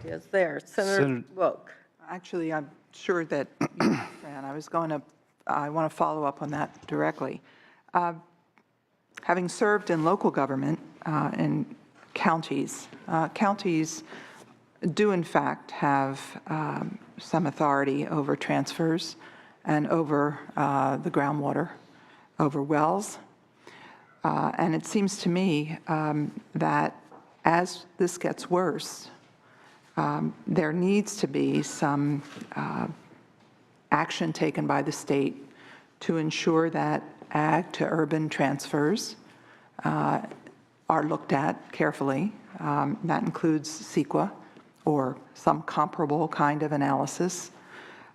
ideas there. Senator Wilk. Actually, I'm sure that you, Fran, I want to follow up on that directly. Having served in local government in counties, counties do in fact have some authority over transfers and over the groundwater, over wells. And it seems to me that as this gets worse, there needs to be some action taken by the state to ensure that ag to urban transfers are looked at carefully. That includes CEQA or some comparable kind of analysis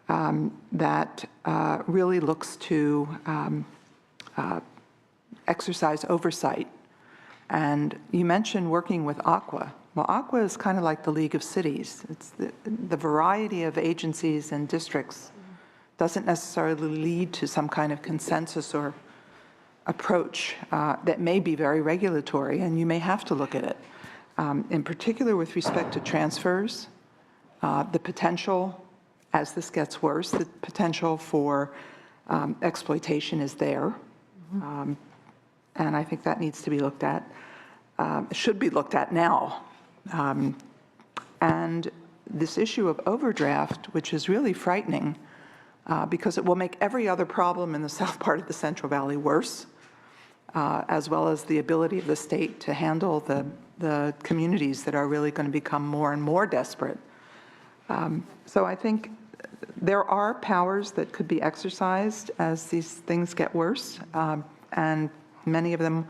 that really looks to exercise oversight. And you mentioned working with ACWA. Well, ACWA is kind of like the League of Cities. It's the variety of agencies and districts doesn't necessarily lead to some kind of consensus or approach that may be very regulatory, and you may have to look at it. In particular with respect to transfers, the potential, as this gets worse, the potential for exploitation is there. And I think that needs to be looked at, should be looked at now. And this issue of overdraft, which is really frightening because it will make every other problem in the south part of the Central Valley worse, as well as the ability of the state to handle the communities that are really going to become more and more desperate. So I think there are powers that could be exercised as these things get worse, and many of them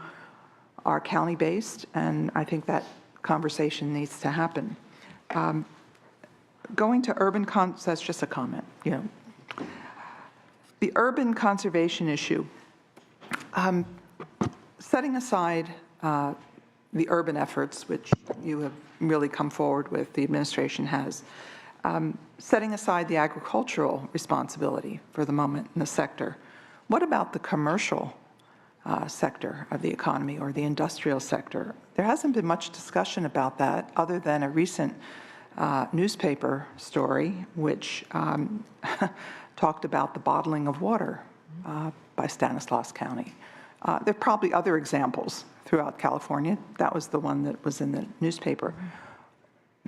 are county-based, and I think that conversation needs to happen. Going to urban, that's just a comment, you know. The urban conservation issue, setting aside the urban efforts, which you have really come forward with, the administration has, setting aside the agricultural responsibility for the moment in the sector, what about the commercial sector of the economy or the industrial sector? There hasn't been much discussion about that other than a recent newspaper story which talked about the bottling of water by Stanislaus County. There are probably other examples throughout California. That was the one that was in the newspaper.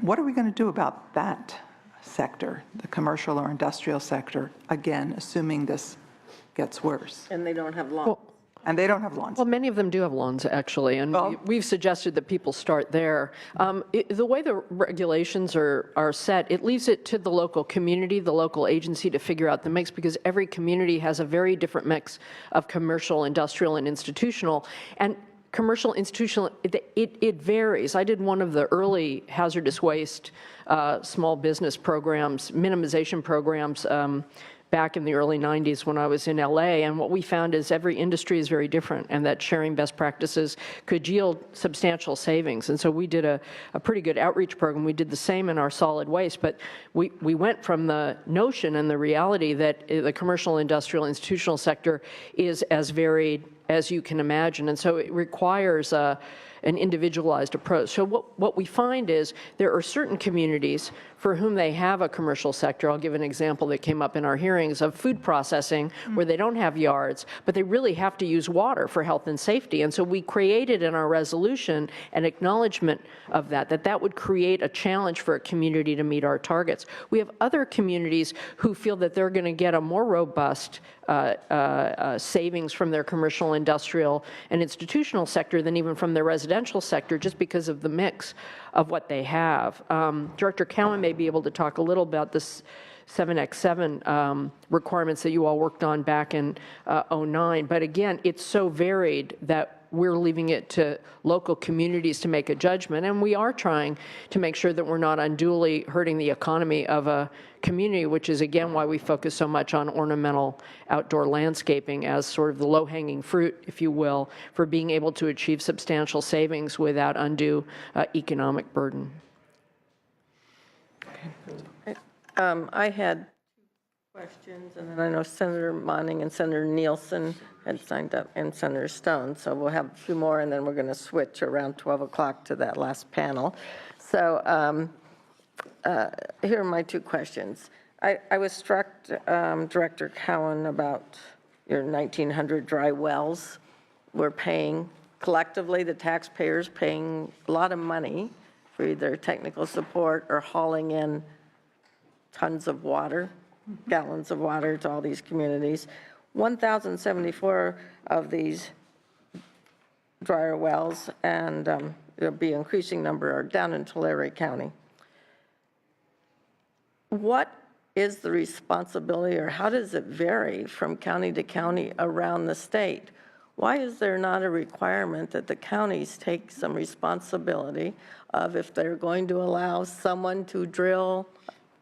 What are we going to do about that sector, the commercial or industrial sector, again, assuming this gets worse? And they don't have lawn. And they don't have lawns. Well, many of them do have lawns, actually, and we've suggested that people start there. The way the regulations are set, it leaves it to the local community, the local agency to figure out the mix, because every community has a very different mix of commercial, industrial, and institutional. And commercial, institutional, it varies. I did one of the early hazardous waste small business programs, minimization programs, back in the early 90s when I was in LA, and what we found is every industry is very different, and that sharing best practices could yield substantial savings. And so we did a pretty good outreach program. We did the same in our solid waste, but we went from the notion and the reality that the commercial, industrial, institutional sector is as varied as you can imagine, and so it requires an individualized approach. So what we find is there are certain communities for whom they have a commercial sector. I'll give an example that came up in our hearings of food processing where they don't have yards, but they really have to use water for health and safety. And so we created in our resolution an acknowledgement of that would create a challenge for a community to meet our targets. We have other communities who feel that they're going to get a more robust savings from their commercial, industrial, and institutional sector than even from their residential sector, just because of the mix of what they have. Director Cowan may be able to talk a little about this 7x7 requirements that you all worked on back in '09. But again, it's so varied that we're leaving it to local communities to make a judgment, and we are trying to make sure that we're not unduly hurting the economy of a community, which is again why we focus so much on ornamental outdoor landscaping as sort of the low-hanging fruit, if you will, for being able to achieve substantial savings without undue economic burden. I had questions, and then I know Senator Monning and Senator Nielsen had signed up, and Senator Stone, so we'll have a few more, and then we're going to switch around 12 o'clock to that last panel. So here are my two questions. I was struck, Director Cowan, about your 1,900 dry wells. We're paying, collectively, the taxpayers paying a lot of money for either technical support or hauling in tons of water, gallons of water to all these communities. 1,074 of these dryer wells, and there'll be an increasing number, are down in Tulare County. What is the responsibility, or how does it vary from county to county around the state? Why is there not a requirement that the counties take some responsibility of, if they're going to allow someone to drill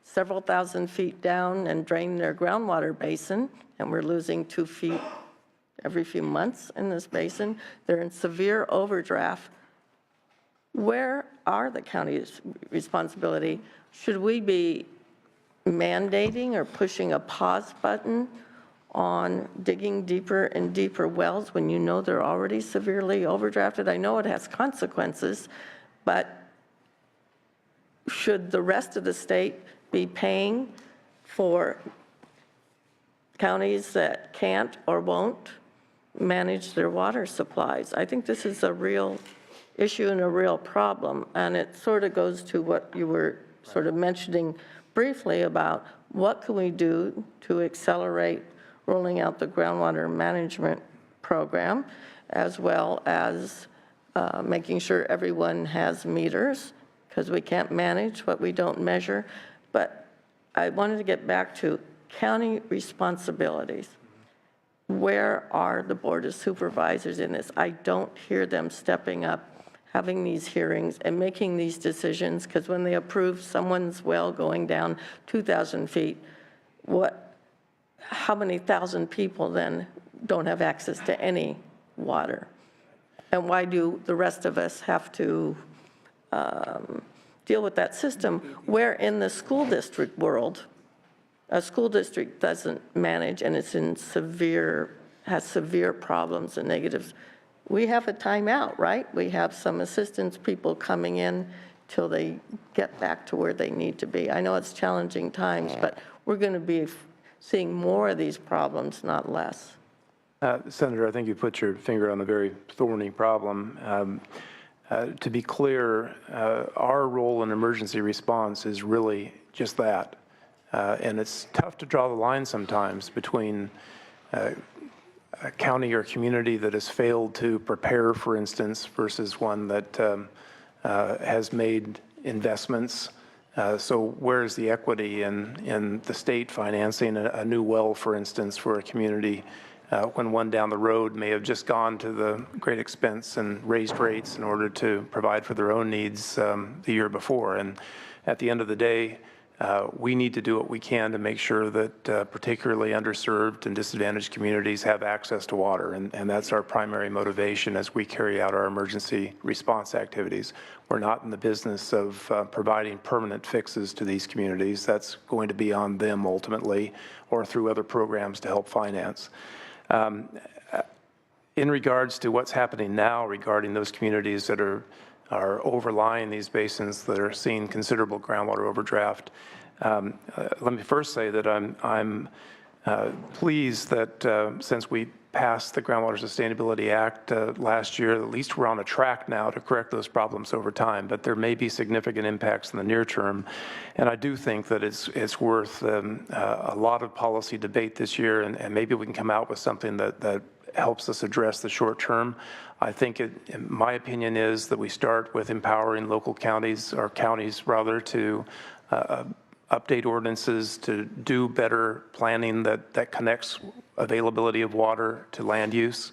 several thousand feet down and drain their groundwater basin, and we're losing 2 feet every few months in this basin, they're in severe overdraft. Where are the county's responsibility? Should we be mandating or pushing a pause button on digging deeper and deeper wells when you know they're already severely overdrafted? I know it has consequences, but should the rest of the state be paying for counties that can't or won't manage their water supplies? I think this is a real issue and a real problem, and it sort of goes to what you were sort of mentioning briefly about what can we do to accelerate rolling out the groundwater management program, as well as making sure everyone has meters, because we can't manage what we don't measure. But I wanted to get back to county responsibilities. Where are the Board of Supervisors in this? I don't hear them stepping up, having these hearings and making these decisions, because when they approve someone's well going down 2,000 feet, how many thousand people then don't have access to any water? And why do the rest of us have to deal with that system, where in the school district world, a school district doesn't manage and it's in has severe problems and negatives? We have a timeout, right? We have some assistance people coming in till they get back to where they need to be. I know it's challenging times, but we're going to be seeing more of these problems, not less. Senator, I think you put your finger on a very thorny problem. To be clear, our role in emergency response is really just that. And it's tough to draw the line sometimes between a county or community that has failed to prepare, for instance, versus one that has made investments. So where's the equity in the state financing a new well, for instance, for a community, when one down the road may have just gone to the great expense and raised rates in order to provide for their own needs the year before? And at the end of the day, we need to do what we can to make sure that particularly underserved and disadvantaged communities have access to water. And that's our primary motivation as we carry out our emergency response activities. We're not in the business of providing permanent fixes to these communities. That's going to be on them ultimately, or through other programs to help finance. In regards to what's happening now regarding those communities that are overlying these basins that are seeing considerable groundwater overdraft, let me first say that I'm pleased that since we passed the Groundwater Sustainability Act last year, at least we're on a track now to correct those problems over time, but there may be significant impacts in the near term. And I do think that it's worth a lot of policy debate this year, and maybe we can come out with something that helps us address the short term. I think my opinion is that we start with empowering local counties, or counties rather, to update ordinances, to do better planning that connects availability of water to land use.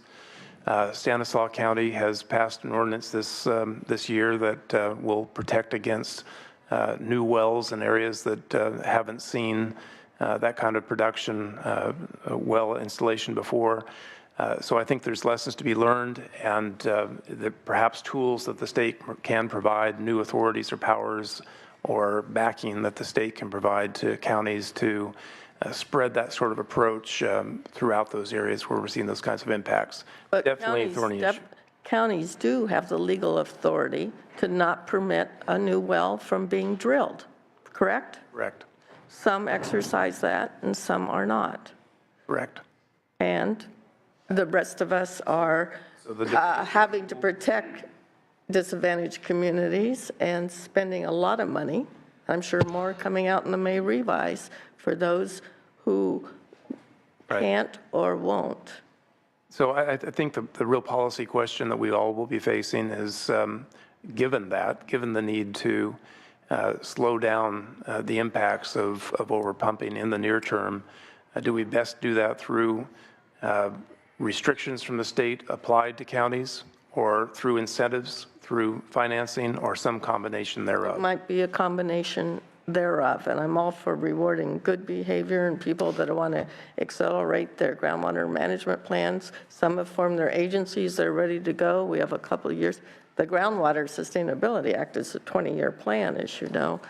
Stanislaus County has passed an ordinance this year that will protect against new wells in areas that haven't seen that kind of production well installation before. So I think there's lessons to be learned, and perhaps tools that the state can provide, new authorities or powers or backing that the state can provide to counties to spread that sort of approach throughout those areas where we're seeing those kinds of impacts. But definitely a thorny issue. Counties do have the legal authority to not permit a new well from being drilled. correct? Correct. Some exercise that and some are not. Correct. And the rest of us are having to protect disadvantaged communities and spending a lot of money, I'm sure more coming out in the May revise, for those who Right. can't or won't. So I think the real policy question that we all will be facing is, given the need to slow down the impacts of overpumping in the near term, do we best do that through restrictions from the state applied to counties, or through incentives, through financing, or some combination thereof? Might be a combination thereof, and I'm all for rewarding good behavior and people that want to accelerate their groundwater management plans. Some have formed their agencies, they're ready to go. We have a couple of years. The Groundwater Sustainability Act is a 20-year plan, as you know.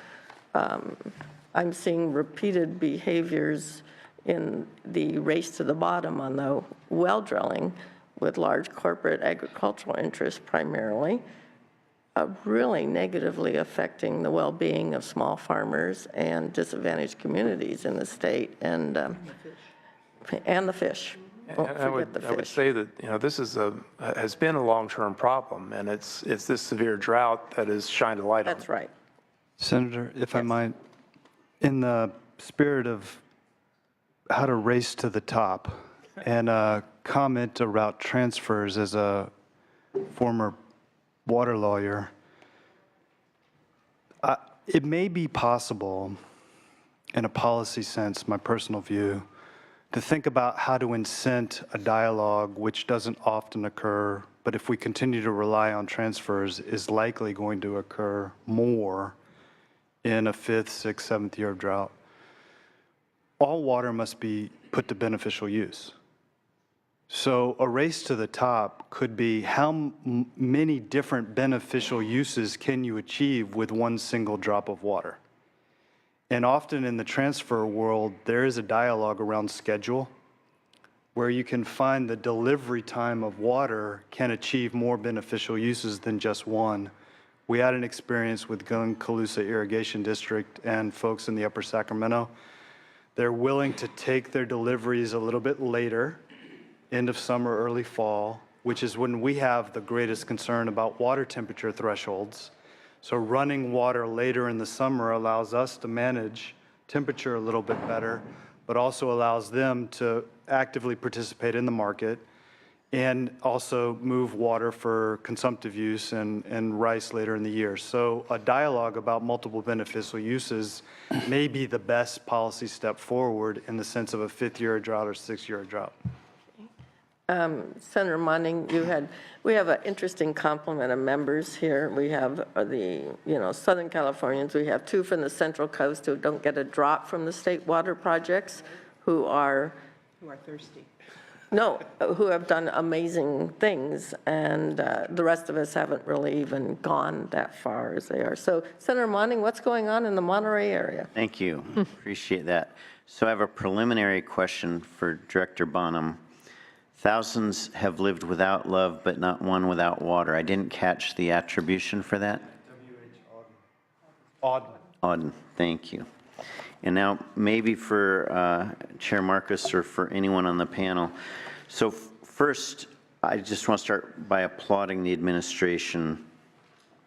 I'm seeing repeated behaviors in the race to the bottom on the well drilling with large corporate agricultural interests primarily, really negatively affecting the well-being of small farmers and disadvantaged communities in the state, and the fish. Won't And I forget the would fish. say that, this is has been a long-term problem, and it's this severe drought that has shined a light on it. That's right. Senator, if I might, in the spirit of how to race to the top and a comment about transfers as a former water lawyer, it may be possible, in a policy sense, my personal view, to think about how to incent a dialogue which doesn't often occur, but if we continue to rely on transfers, is likely going to occur more in a 5th, 6th, 7th year of drought. All water must be put to beneficial use. So a race to the top could be how many different beneficial uses can you achieve with one single drop of water? And often in the transfer world, there is a dialogue around schedule where you can find the delivery time of water can achieve more beneficial uses than just one. We had an experience with Glen-Colusa Irrigation District and folks in the Upper Sacramento. They're willing to take their deliveries a little bit later, end of summer, early fall, which is when we have the greatest concern about water temperature thresholds. So running water later in the summer allows us to manage temperature a little bit better, but also allows them to actively participate in the market and also move water for consumptive use and rice later in the year. So a dialogue about multiple beneficial uses may be the best policy step forward in the sense of a 5th year drought or 6th year drought. Senator Monning, we have an interesting complement of members here. We have the, Southern Californians. We have 2 from the Central Coast who don't get a drop from the state water projects, who are thirsty. No, who have done amazing things, and the rest of us haven't really even gone that far as they are. So, Senator Monning, what's going on in the Monterey area? Thank you. Appreciate that. So I have a preliminary question for Director Bonham. Thousands have lived without love, but not one without water. I didn't catch the attribution for that. Auden, thank you. And now maybe for Chair Marcus or for anyone on the panel. So first, I just want to start by applauding the administration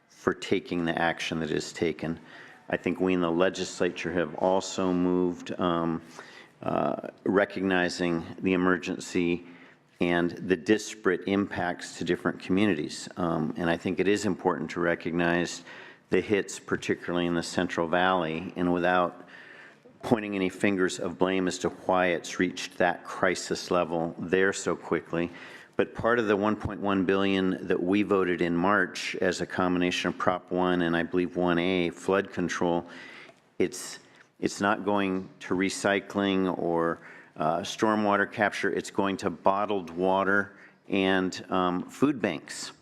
for taking the action that is taken. I think we in the legislature have also moved recognizing the emergency and the disparate impacts to different communities. And I think it is important to recognize the hits, particularly in the Central Valley, and without pointing any fingers of blame as to why it's reached that crisis level there so quickly. But part of the $1.1 billion that we voted in March as a combination of Prop 1 and I believe 1A, flood control, it's not going to recycling or stormwater capture. It's going to bottled water and food banks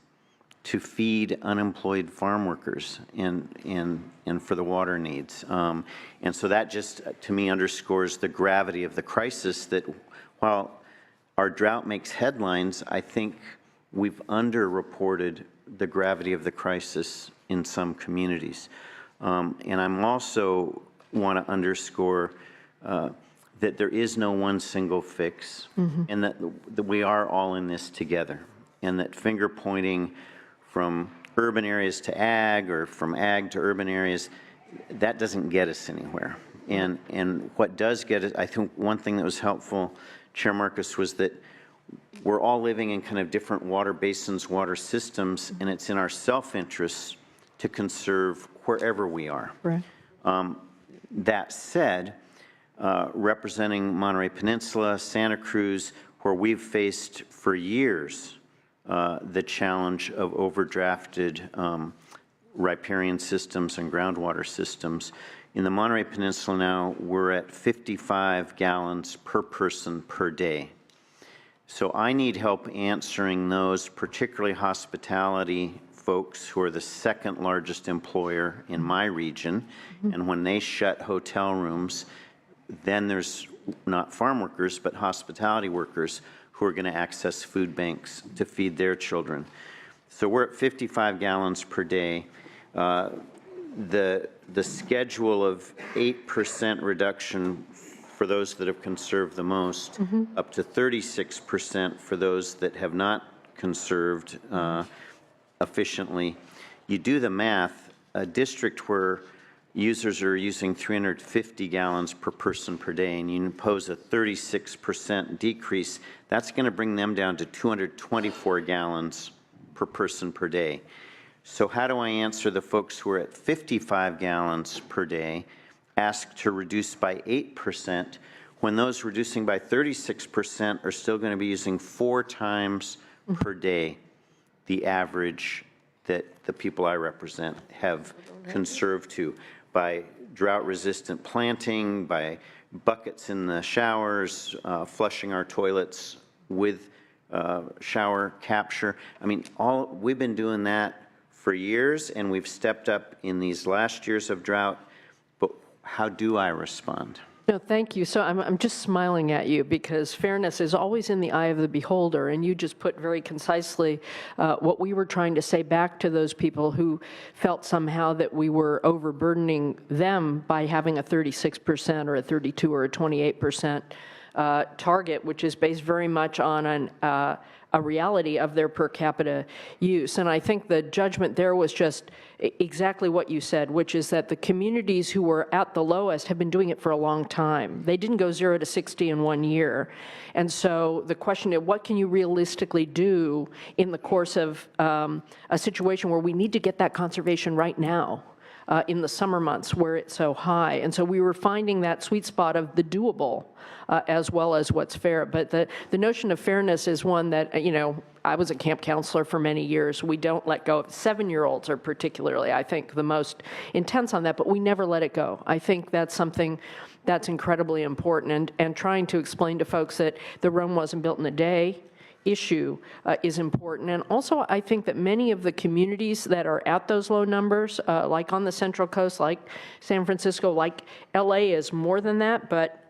to feed unemployed farm workers and for the water needs. And so that just, to me, underscores the gravity of the crisis, that while our drought makes headlines, I think we've underreported the gravity of the crisis in some communities. And I'm also want to underscore that there is no one single fix, and that we are all in this together, and that finger pointing from urban areas to ag or from ag to urban areas, that doesn't get us anywhere. And what does get us, I think one thing that was helpful, Chair Marcus, was that we're all living in kind of different water basins, water systems, and it's in our self-interest to conserve wherever we are. Right. That said, representing Monterey Peninsula, Santa Cruz, where we've faced for years the challenge of overdrafted riparian systems and groundwater systems. In the Monterey Peninsula now, we're at 55 gallons per person per day. So I need help answering those, particularly hospitality folks who are the second largest employer in my region. And when they shut hotel rooms, then there's not farm workers, but hospitality workers who are going to access food banks to feed their children. So we're at 55 gallons per day. The schedule of 8% reduction for those that have conserved the most, up to 36% for those that have not conserved efficiently. You do the math, a district where users are using 350 gallons per person per day, and you impose a 36% decrease, that's going to bring them down to 224 gallons per person per day. So how do I answer the folks who are at 55 gallons per day, ask to reduce by 8%, when those reducing by 36% are still going to be using 4 times per day the average that the people I represent have conserved to, by drought-resistant planting, by buckets in the showers, flushing our toilets with shower capture. I mean, we've been doing that for years, and we've stepped up in these last years of drought, but how do I respond? No, thank you. So I'm just smiling at you because fairness is always in the eye of the beholder, and you just put very concisely what we were trying to say back to those people who felt somehow that we were overburdening them by having a 36% or a 32 or a 28% target, which is based very much on a reality of their per capita use. And I think the judgment there was just exactly what you said, which is that the communities who were at the lowest have been doing it for a long time. They didn't go 0 to 60 in 1 year. And so the question is, what can you realistically do in the course of a situation where we need to get that conservation right now? In the summer months where it's so high. And so we were finding that sweet spot of the doable as well as what's fair. But the notion of fairness is one that, I was a camp counselor for many years. We don't let go of 7-year-olds are particularly, I think, the most intense on that, but we never let it go. I think that's something that's incredibly important. And trying to explain to folks that the Rome wasn't built in a day issue is important. And also, I think that many of the communities that are at those low numbers, like on the Central Coast, like San Francisco, like LA is more than that, but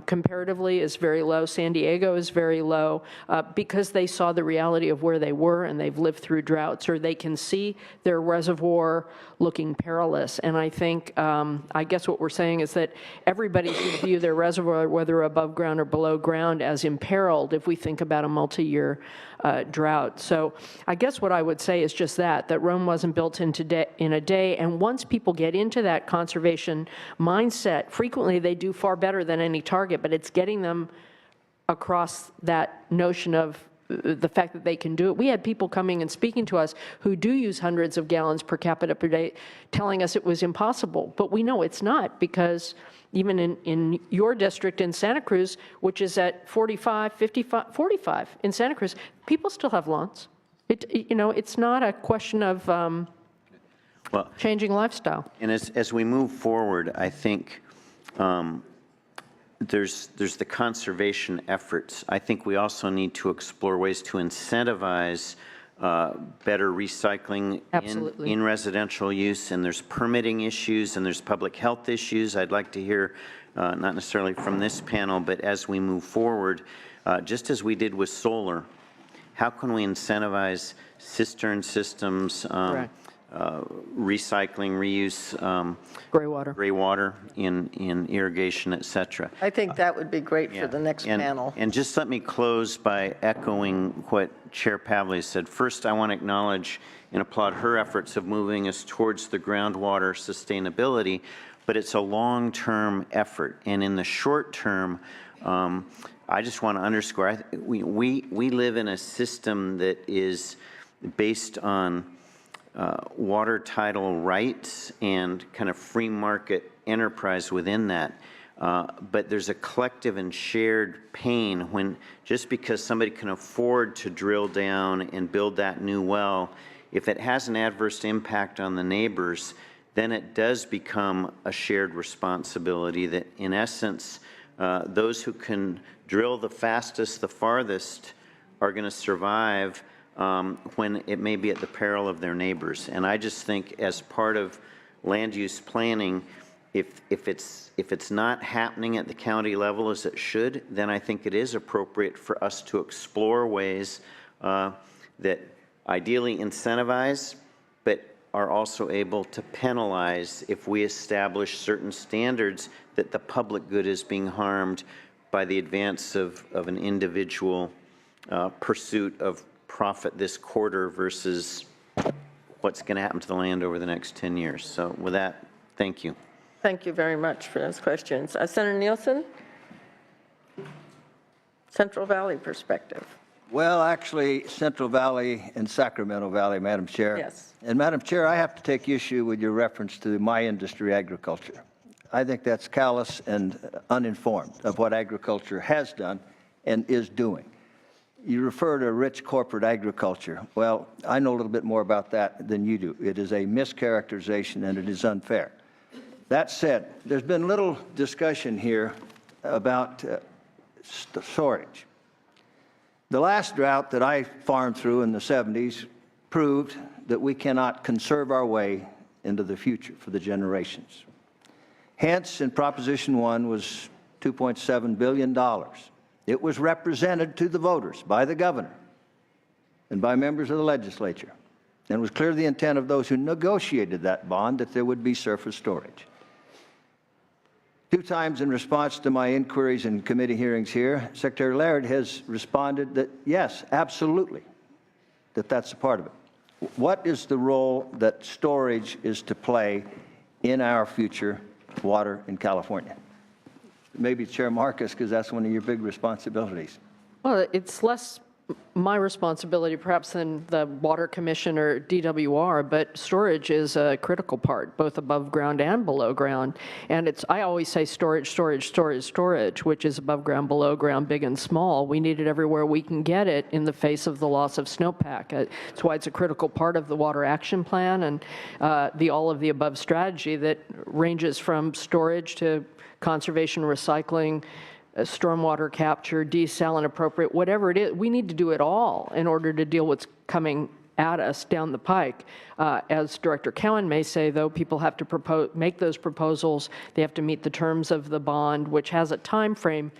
comparatively is very low. San Diego is very low because they saw the reality of where they were and they've lived through droughts, or they can see their reservoir looking perilous. And I think, I guess what we're saying is that everybody should view their reservoir, whether above ground or below ground, as imperiled if we think about a multi-year drought. So I guess what I would say is just that Rome wasn't built in a day. And once people get into that conservation mindset, frequently they do far better than any target, but it's getting them across that notion of the fact that they can do it. We had people coming and speaking to us who do use hundreds of gallons per capita per day, telling us it was impossible. But we know it's not, because even in your district in Santa Cruz, which is at 45, 55, 45 in Santa Cruz, people still have lawns. It's not a question of changing lifestyle. And as we move forward, I think there's the conservation efforts. I think we also need to explore ways to incentivize better recycling in residential use, and there's permitting issues and there's public health issues. I'd like to hear, not necessarily from this panel, but as we move forward, just as we did with solar, how can we incentivize cistern systems, recycling, reuse, Gray water. gray water in irrigation, et cetera. I think that would be great for Yeah. the next And- panel. And just let me close by echoing what Chair Pavley said. First, I want to acknowledge and applaud her efforts of moving us towards the groundwater sustainability, but it's a long-term effort. And in the short term, I just want to underscore, we live in a system that is based on water title rights and kind of free market enterprise within that. But there's a collective and shared pain when just because somebody can afford to drill down and build that new well, if it has an adverse impact on the neighbors, then it does become a shared responsibility that in essence, those who can drill the fastest, the farthest are going to survive when it may be at the peril of their neighbors. And I just think as part of land use planning, if it's not happening at the county level as it should, then I think it is appropriate for us to explore ways that ideally incentivize, but are also able to penalize if we establish certain standards that the public good is being harmed by the advance of an individual pursuit of profit this quarter versus what's going to happen to the land over the next 10 years. So with that, thank you. Thank you very much for those questions. Senator Nielsen? Central Valley perspective. Well, actually, Central Valley and Sacramento Valley, Madam Chair. Yes. And Madam Chair, I have to take issue with your reference to my industry, agriculture. I think that's callous and uninformed of what agriculture has done and is doing. You refer to rich corporate agriculture. Well, I know a little bit more about that than you do. It is a mischaracterization and it is unfair. That said, there's been little discussion here about storage. The last drought that I farmed through in the 70s proved that we cannot conserve our way into the future for the generations. Hence, in Proposition 1 was $2.7 billion. It was represented to the voters by the governor and by members of the legislature. And it was clear the intent of those who negotiated that bond that there would be surface storage. 2 times in response to my inquiries and committee hearings here, Secretary Laird has responded that, yes, absolutely, that that's a part of it. What is the role that storage is to play in our future water in California? Maybe Chair Marcus, because that's one of your big responsibilities. Well, it's less my responsibility perhaps than the Water Commission or DWR, but storage is a critical part, both above ground and below ground. And I always say storage, storage, storage, storage, which is above ground, below ground, big and small. We need it everywhere we can get it in the face of the loss of snowpack. That's why it's a critical part of the Water Action Plan and the all of the above strategy that ranges from storage to conservation, recycling, stormwater capture, desal and appropriate, whatever it is, we need to do it all in order to deal with what's coming at us down the pike. As Director Cowan may say, though, people have to make those proposals. They have to meet the terms of the bond, which has a time frame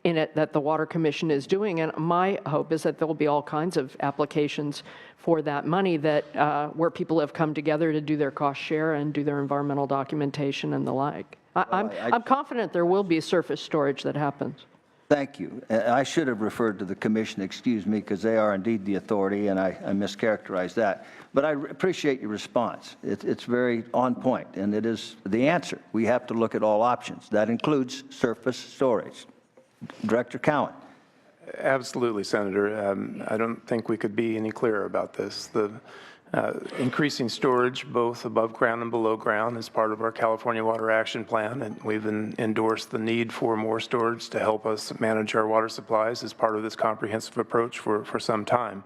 in it that the Water Commission is doing. And my hope is that there will be all kinds of applications for that money that where people have come together to do their cost share and do their environmental documentation and the like. I'm confident there will be surface storage that happens. Thank you. I should have referred to the commission, excuse me, because they are indeed the authority, and I mischaracterized that. But I appreciate your response. It's very on point, and it is the answer. We have to look at all options. That includes surface storage. Director Cowan. Absolutely, Senator. I don't think we could be any clearer about this. The increasing storage, both above ground and below ground, is part of our California Water Action Plan, and we've endorsed the need for more storage to help us manage our water supplies as part of this comprehensive approach for some time.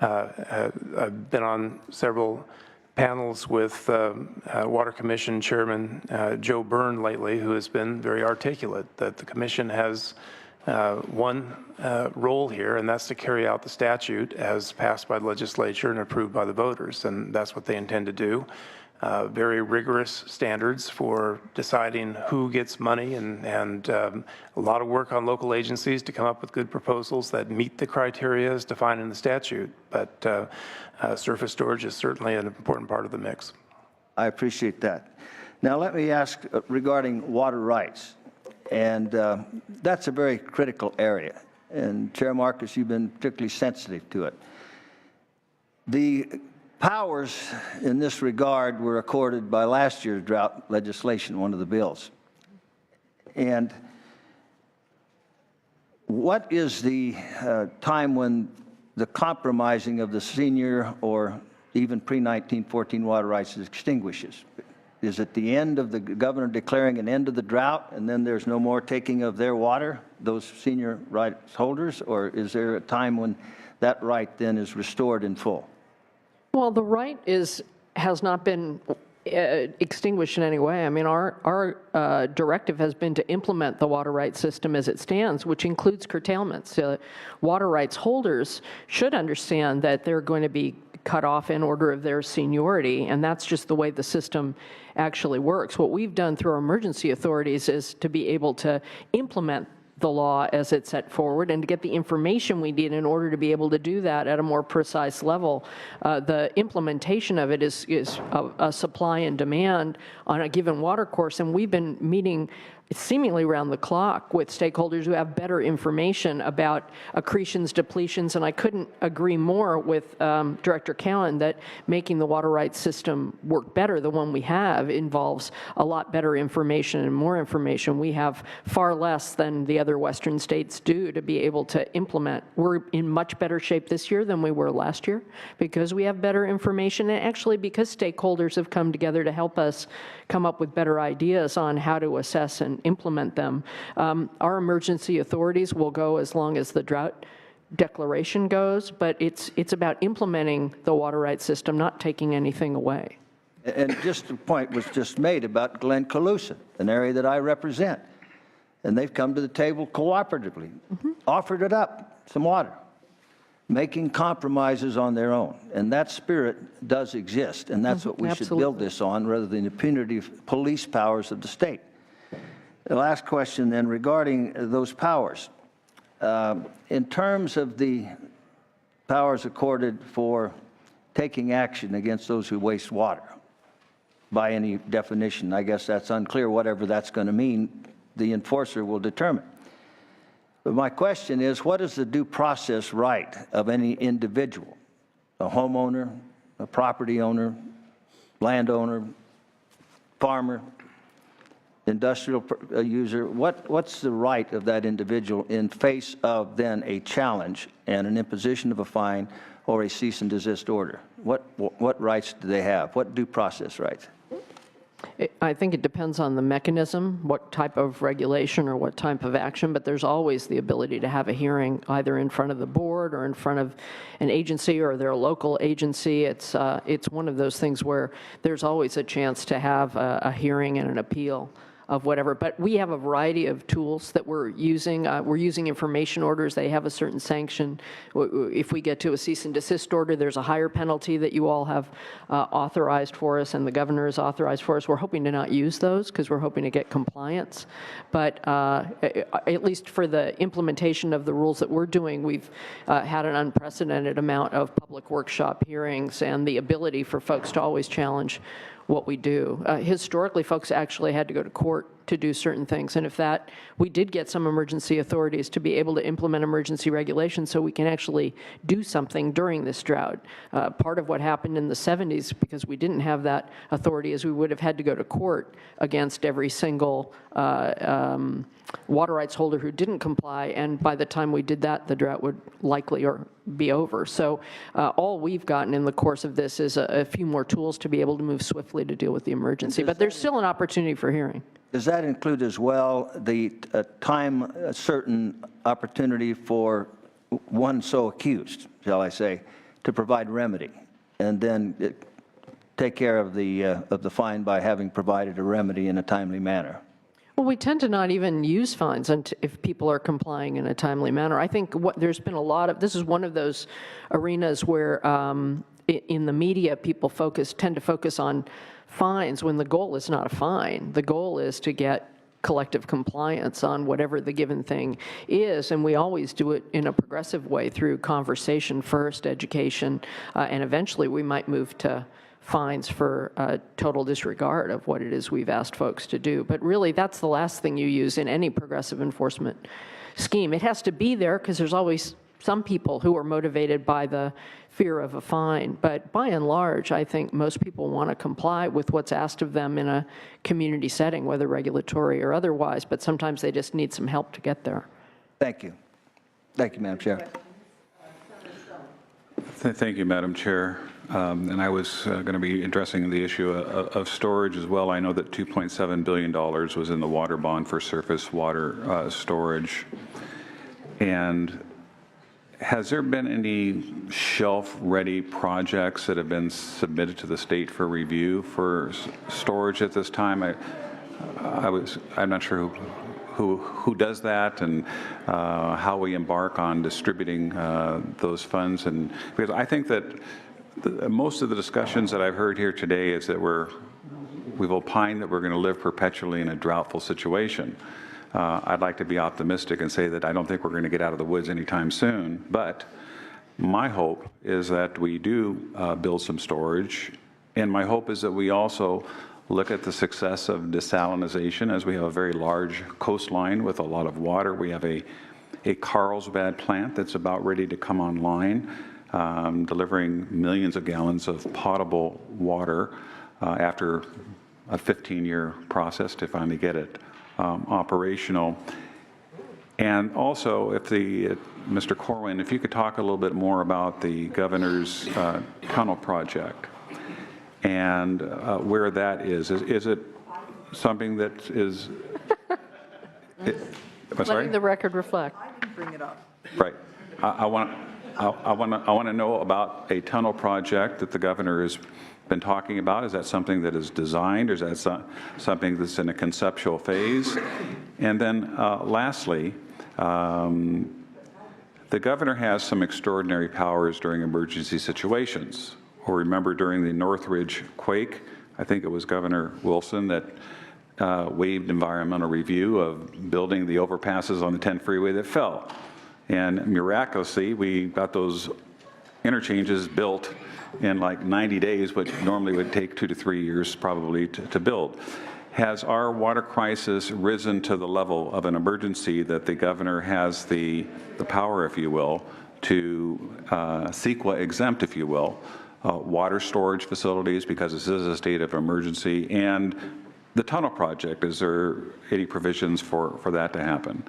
I've been on several panels with Water Commission Chairman Joe Byrne lately, who has been very articulate that the Commission has one role here, and that's to carry out the statute as passed by the legislature and approved by the voters, and that's what they intend to do. very rigorous standards for deciding who gets money, and a lot of work on local agencies to come up with good proposals that meet the criteria as defined in the statute. But surface storage is certainly an important part of the mix. I appreciate that. Now, let me ask regarding water rights, and that's a very critical area. And Chair Marcus, you've been particularly sensitive to it. The powers in this regard were accorded by last year's drought legislation, one of the bills. And what is the time when the compromising of the senior or even pre-1914 water rights extinguishes? Is it the end of the governor declaring an end of the drought and then there's no more taking of their water, those senior rights holders, or is there a time when that right then is restored in full? Well, the right has not been extinguished in any way. I mean, our directive has been to implement the water rights system as it stands, which includes curtailments. Water rights holders should understand that they're going to be cut off in order of their seniority, and that's just the way the system actually works. What we've done through our emergency authorities is to be able to implement the law as it's set forward and to get the information we need in order to be able to do that at a more precise level. The implementation of it is a supply and demand on a given water course, and we've been meeting seemingly around the clock with stakeholders who have better information about accretions, depletions, and I couldn't agree more with Director Cowan that making the water rights system work better, the one we have, involves a lot better information and more information. We have far less than the other Western states do to be able to implement. We're in much better shape this year than we were last year because we have better information, and actually because stakeholders have come together to help us come up with better ideas on how to assess and implement them. Our emergency authorities will go as long as the drought declaration goes, but it's about implementing the water rights system, not taking anything away. And just a point was just made about Glenn-Colusa, an area that I represent. And they've come to the table cooperatively, offered it up, some water, making compromises on their own. And that spirit does exist, and that's what we should build this on rather than the punitive police powers of the state. The last question then regarding those powers. In terms of the powers accorded for taking action against those who waste water, by any definition, I guess that's unclear, whatever that's going to mean, the enforcer will determine. But my question is, what is the due process right of any individual, a homeowner, a property owner, landowner, farmer, industrial user? What's the right of that individual in face of then a challenge and an imposition of a fine or a cease and desist order? What rights do they have? What due process rights? I think it depends on the mechanism, what type of regulation or what type of action, but there's always the ability to have a hearing either in front of the board or in front of an agency or their local agency. It's one of those things where there's always a chance to have a hearing and an appeal of whatever. But we have a variety of tools that we're using. We're using information orders. They have a certain sanction. If we get to a cease and desist order, there's a higher penalty that you all have authorized for us and the governor has authorized for us. We're hoping to not use those because we're hoping to get compliance. But at least for the implementation of the rules that we're doing, we've had an unprecedented amount of public workshop hearings and the ability for folks to always challenge what we do. Historically, folks actually had to go to court to do certain things, and if that, we did get some emergency authorities to be able to implement emergency regulations so we can actually do something during this drought. Part of what happened in the 70s, because we didn't have that authority, is we would have had to go to court against every single water rights holder who didn't comply, and by the time we did that, the drought would likely be over. So all we've gotten in the course of this is a few more tools to be able to move swiftly to deal with the emergency, but there's still an opportunity for hearing. Does that include as well the time-certain opportunity for one so accused, shall I say, to provide remedy, and then take care of the fine by having provided a remedy in a timely manner? Well, we tend to not even use fines if people are complying in a timely manner. I think there's been a lot of, this is one of those arenas where in the media people tend to focus on fines when the goal is not a fine. The goal is to get collective compliance on whatever the given thing is, and we always do it in a progressive way through conversation first, education, and eventually we might move to fines for total disregard of what it is we've asked folks to do. But really, that's the last thing you use in any progressive enforcement scheme. It has to be there because there's always some people who are motivated by the fear of a fine. But by and large, I think most people want to comply with what's asked of them in a community setting, whether regulatory or otherwise, but sometimes they just need some help to get there. Thank you. Thank you, Madam Chair. Thank you, Madam Chair. And I was going to be addressing the issue of storage as well. I know that $2.7 billion was in the water bond for surface water storage. And has there been any shelf-ready projects that have been submitted to the state for review for storage at this time? I'm not sure who does that and how we embark on distributing those funds. And because I think that most of the discussions that I've heard here today is that we've opined that we're going to live perpetually in a droughtful situation. I'd like to be optimistic and say that I don't think we're going to get out of the woods anytime soon, but my hope is that we do build some storage, and my hope is that we also look at the success of desalinization, as we have a very large coastline with a lot of water. We have a Carlsbad plant that's about ready to come online, delivering millions of gallons of potable water after a 15-year process to finally get it operational. And also, Mr. Corwin, if you could talk a little bit more about the governor's tunnel project and where that is. Is it something that is? Letting the record reflect. I didn't bring it up. Right. I want to know about a tunnel project that the governor has been talking about. Is that something that is designed, or is that something that's in a conceptual phase? And then lastly, the governor has some extraordinary powers during emergency situations. Or remember during the Northridge quake, I think it was Governor Wilson that waived environmental review of building the overpasses on the 10 freeway that fell. And miraculously, we got those interchanges built in like 90 days, which normally would take 2 to 3 years probably to build. Has our water crisis risen to the level of an emergency that the governor has the power, if you will, to CEQA exempt, if you will, water storage facilities because this is a state of emergency, and the tunnel project? Is there any provisions for that to happen?